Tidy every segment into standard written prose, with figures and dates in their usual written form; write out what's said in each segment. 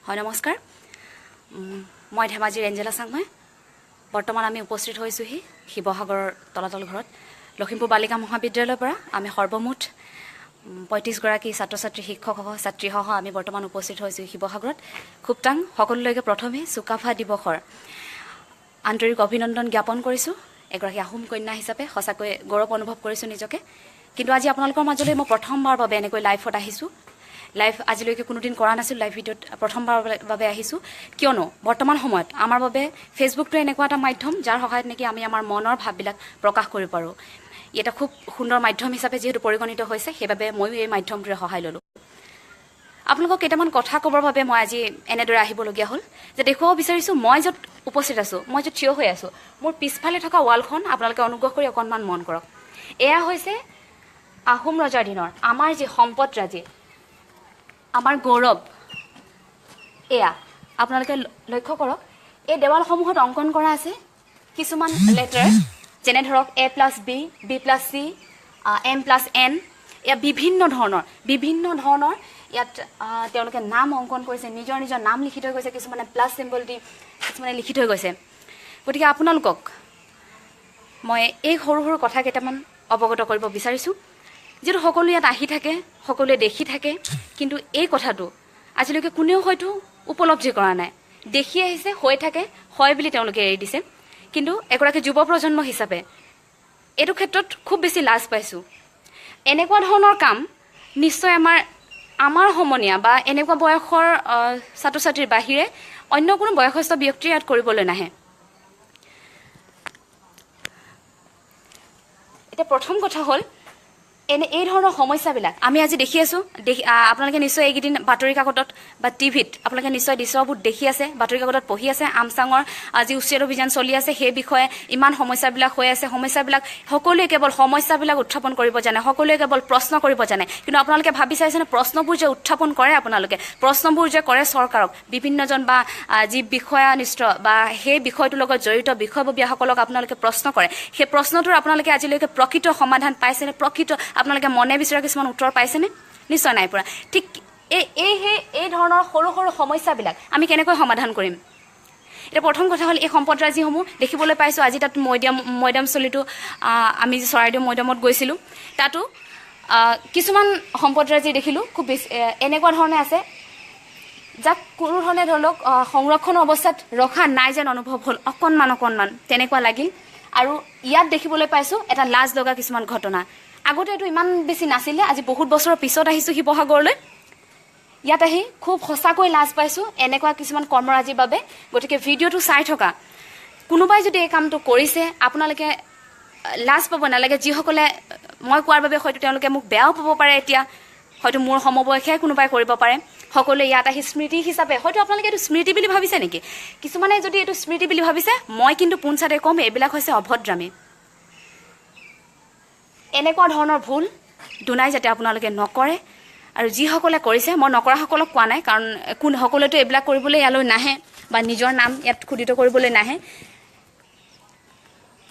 হয় নমস্কাৰ মই ধেমাজিৰ এঞ্জেলা চাংমাই বৰ্তমান আমি উপস্থিত হৈছোহি শিৱসাগৰৰ তলাতল ঘৰত লখিমপুৰ বালিকা মহাবিদ্যালয়ৰ পৰা আমি সৰ্বমুঠ ৩৫ গৰাকী ছাত্ৰ ছাত্ৰী শিক্ষক ছাত্ৰীসহ আমি বৰ্তমান উপস্থিত হৈছো শিৱসাগৰত খুবটাং সকলোলৈকে প্ৰথমে চুকাফা দিৱসৰ আন্তৰিক অভিনন্দন জ্ঞাপন কৰিছো এগৰাকী আহোম কন্যা হিচাপে সঁচাকৈ গৌৰৱ অনুভৱ কৰিছো নিজকে কিন্তু আজি আপোনালোকৰ মাজলৈ মই প্ৰথমবাৰ বাবে এনেকৈ লাইভত আহিছো লাইভ আজিলৈকে কোনোদিন কৰা নাছিল লাইভ ভিডিঅ'ত প্ৰথমবাৰৰ বাবে আহিছো কিয়নো বৰ্তমান সময়ত আমাৰ বাবে ফেচবুকটো এনেকুৱা এটা মাধ্যম যাৰ সহায়ত নেকি আমি আমাৰ মনৰ ভাৱবিলাক প্ৰকাশ কৰিব পাৰোঁ এটা খুব সুন্দৰ মাধ্যম হিচাপে যেহেতু পৰিগণিত হৈছে সেইবাবে ময়ো এই মাধ্যমটোৰে সহায় ল'লোঁ আপোনালোকক কেইটামান কথা ক'বৰ বাবে মই আজি এনেদৰে আহিবলগীয়া হ'ল যে দেখুৱাব বিচাৰিছোঁ মই য'ত উপস্থিত আছোঁ মই য'ত থিয় হৈ আছোঁ মোৰ পিছফালে থকা ৱালখন আপোনালোকে অনুগ্ৰহ কৰি অকণমান মন কৰক এয়া হৈছে আহোম ৰজাৰ দিনৰ আমাৰ যি সম্পদৰাজি আমাৰ গৌৰৱ এয়া আপোনালোকে লক্ষ্য কৰক এই দেৱালসমূহত অংকন কৰা আছে কিছুমান লেটাৰ যেনে ধৰক A+B B+C M+N এয়া বিভিন্ন ধৰণৰ ইয়াত তেওঁলোকে নাম অংকন কৰিছে নিজৰ নিজৰ নাম লিখি থৈ গৈছে কিছুমানে প্লাছ চিম্বল দি কিছুমানে লিখি থৈ গৈছে গতিকে আপোনালোকক মই এই সৰু সৰু কথা কেইটামান অৱগত কৰিব বিচাৰিছোঁ যেটো সকলো ইয়াত আহি থাকে সকলোৱে দেখি থাকে কিন্তু এই কথাটো আজিলৈকে কোনেও হয়তো উপলব্ধি কৰা নাই দেখি আহিছে হৈ থাকে হয় বুলি তেওঁলোকে এৰি দিছে কিন্তু এগৰাকী যুৱ প্ৰজন্ম হিচাপে এইটো ক্ষেত্ৰত খুব বেছি লাজ পাইছোঁ এনেকুৱা ধৰণৰ কাম নিশ্চয় আমাৰ সমনীয়া বা এনেকুৱা বয়সৰ ছাত্ৰ ছাত্ৰীৰ বাহিৰে অন্য কোনো বয়সস্থ ব্যক্তিয়ে ইয়াত কৰিবলৈ নাহে এতিয়া প্ৰথম কথা হ'ল এই ধৰণৰ সমস্যাবিলাক আমি আজি দেখি আছোঁ আপোনালোকে নিশ্চয় এইকেইদিন বাতৰি কাকতত বা টিভিত আপোনালোকে নিশ্চয় দৃশ্যবোৰ দেখি আছে বাতৰি কাকতত পঢ়ি আছে আমচাঙৰ আজি উচ্ছেদ অভিযান চলি আছে সেই বিষয়ে ইমান সমস্যাবিলাক হৈ আছে সমস্যাবিলাক সকলোৱে কেৱল সমস্যাবিলাক উত্থাপন কৰিব জানে সকলোৱে কেৱল প্ৰশ্ন কৰিব জানে কিন্তু আপোনালোকে ভাবি চাইছেনে প্ৰশ্নবোৰ যে উত্থাপন কৰে আপোনালোকে প্ৰশ্নবোৰ যে কৰে চৰকাৰক বিভিন্নজন বা যি বিষয়ানিষ্ঠ বা সেই বিষয়টোৰ লগত জড়িত বিষয়ববীয়াসকলক আপোনালোকে প্ৰশ্ন কৰে সেই প্ৰশ্নটোৰ আপোনালোকে আজিলৈকে প্ৰকৃত সমাধান পাইছেনে প্ৰকৃত আপোনালোকে মনে বিচৰা কিছুমান উত্তৰ পাইছেনে নিশ্চয় নাই পৰা ঠিক এই ধৰণৰ সৰু সৰু সমস্যাবিলাক আমি কেনেকৈ সমাধান কৰিম এতিয়া প্ৰথম কথা হ'ল এই সম্পদৰাজিসমূহ দেখিবলৈ পাইছোঁ আজি তাত মৈদামস্থলীটো আমি যে চৰাইদেউ মৈদামত গৈছিলোঁ তাতো কিছুমান সম্পদৰাজি দেখিলোঁ খুব বেছি এনেকুৱা ধৰণে আছে যাক কোনো ধৰণে ধৰি লওক সংৰক্ষণৰ অৱস্থাত ৰখা নাই যেন অনুভৱ হ'ল অকণমান তেনেকুৱা লাগিল আৰু ইয়াত দেখিবলৈ পাইছোঁ এটা লাজ লগা কিছুমান ঘটনা আগতে এইটো ইমান বেছি নাছিলে আজি বহুত বছৰৰ পিছত আহিছোঁ শিৱসাগৰলৈ ইয়াত আহি খুব সঁচাকৈ লাজ পাইছোঁ এনেকুৱা কিছুমান কৰ্মৰাজিৰ বাবে গতিকে ভিডিঅ'টো চাই থকা কোনোবাই যদি এই কামটো কৰিছে আপোনালোকে লাজ পাব নালাগে যিসকলে মই কোৱাৰ বাবে হয়তো তেওঁলোকে মোক বেয়াও পাব পাৰে এতিয়া হয়তো মোৰ সমবয়সে কোনোবাই কৰিব পাৰে সকলোৱে ইয়াত আহি স্মৃতি হিচাপে হয়তো আপোনালোকে এইটো স্মৃতি বুলি ভাবিছে নেকি কিছুমানে যদি এইটো স্মৃতি বুলি ভাবিছে মই কিন্তু পোনচাতে ক'ম এইবিলাক হৈছে অভদ্ৰামী এনেকুৱা ধৰণৰ ভুল দুনাই যাতে আপোনালোকে নকৰে আৰু যিসকলে কৰিছে মই নকৰাসকলক কোৱা নাই কাৰণ সকলোৱেতো এইবিলাক কৰিবলৈ ইয়ালৈ নাহে বা নিজৰ নাম ইয়াত খোদিত কৰিবলৈ নাহে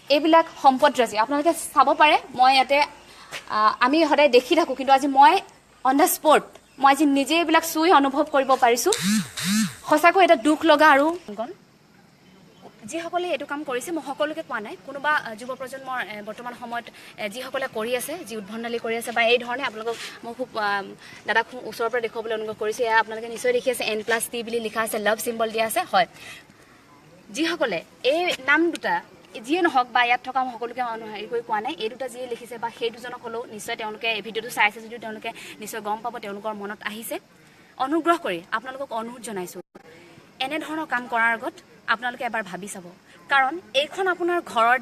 এইবিলাক সম্পদৰাজি আপোনালোকে চাব পাৰে মই ইয়াতে আমি সদায় দেখি থাকোঁ কিন্তু আজি মই অন দ্য স্পট মই আজি নিজে এইবিলাক চুই অনুভৱ কৰিব পাৰিছোঁ সঁচাকৈ এটা দুখ লগা আৰু যিসকলে এইটো কাম কৰিছে মই সকলোকে কোৱা নাই কোনোবা যুৱ প্ৰজন্মৰ বৰ্তমান সময়ত যিসকলে কৰি আছে যি উদ্ভণ্ডালি কৰি আছে বা এই ধৰণে আপোনালোকক মই খুব দাদাক ওচৰৰ পৰা দেখুৱাবলৈ অনুৰোধ কৰিছোঁ এয়া আপোনালোকে নিশ্চয় দেখি আছে N+T বুলি লিখা আছে লাভ চিম্বল দিয়া আছে হয় যিসকলে এই নাম দুটা যিয়ে নহওক বা ইয়াত থকা সকলোকে হেৰি কৰি কোৱা নাই এই দুটা যিয়ে লিখিছে বা সেই দুজনক হ'লেও নিশ্চয় তেওঁলোকে এই ভিডিঅ'টো চাইছে যদিও তেওঁলোকে নিশ্চয় গম পাব তেওঁলোকৰ মনত আহিছে অনুগ্ৰহ কৰি আপোনালোকক অনুৰোধ জনাইছোঁ এনেধৰণৰ কাম কৰাৰ আগত আপোনালোকে এবাৰ ভাবি চাব কাৰণ এইখন আপোনাৰ ঘৰৰ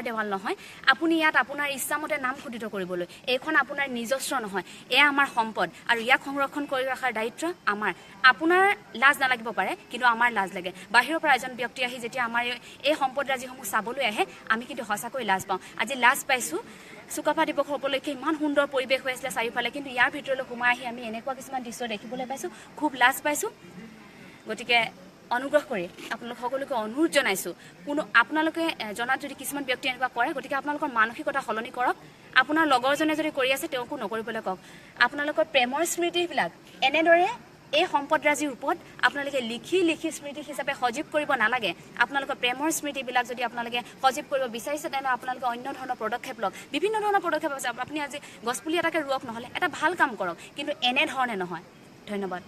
দেৱাল নহয় আপুনি ইয়াত আপোনাৰ ইচ্ছামতে নাম খোদিত কৰিবলৈ এইখন আপোনাৰ নিজস্ব নহয় এয়া আমাৰ সম্পদ আৰু ইয়াক সংৰক্ষণ কৰি ৰখাৰ দায়িত্ব আমাৰ আপোনাৰ লাজ নালাগিব পাৰে কিন্তু আমাৰ লাজ লাগে বাহিৰৰ পৰা এজন ব্যক্তি আহি যেতিয়া আমাৰ এই সম্পদৰাজিসমূহ চাবলৈ আহে আমি কিন্তু সঁচাকৈ লাজ পাওঁ আজি লাজ পাইছোঁ চুকাফা দিৱসৰ উপলক্ষে ইমান সুন্দৰ পৰিৱেশ হৈ আছিলে চাৰিওফালে কিন্তু ইয়াৰ ভিতৰলৈ সোমাই আহি আমি এনেকুৱা কিছুমান দৃশ্য দেখিবলৈ পাইছোঁ খুব লাজ পাইছোঁ গতিকে অনুগ্ৰহ কৰি আপোনালোক সকলোকে অনুৰোধ জনাইছোঁ কোনো আপোনালোকে জনাত যদি কিছুমান ব্যক্তি এনেকুৱা কৰে গতিকে আপোনালোকৰ মানসিকতা সলনি কৰক আপোনাৰ লগৰজনে যদি কৰি আছে তেওঁকো নকৰিবলৈ কওক আপোনালোকৰ প্ৰেমৰ স্মৃতিবিলাক এনেদৰে এই সম্পদৰাজিৰ ওপৰত আপোনালোকে লিখি লিখি স্মৃতি হিচাপে সজীৱ কৰিব নালাগে আপোনালোকৰ প্ৰেমৰ স্মৃতিবিলাক যদি আপোনালোকে সজীৱ কৰিব বিচাৰিছে তেনে আপোনালোকে অন্য ধৰণৰ পদক্ষেপ লওক বিভিন্ন ধৰণৰ পদক্ষেপ আছে আপুনি আজি গছপুলি এটাকে ৰুৱক নহ'লে এটা ভাল কাম কৰক কিন্তু এনেধৰণে নহয় ধন্যবাদ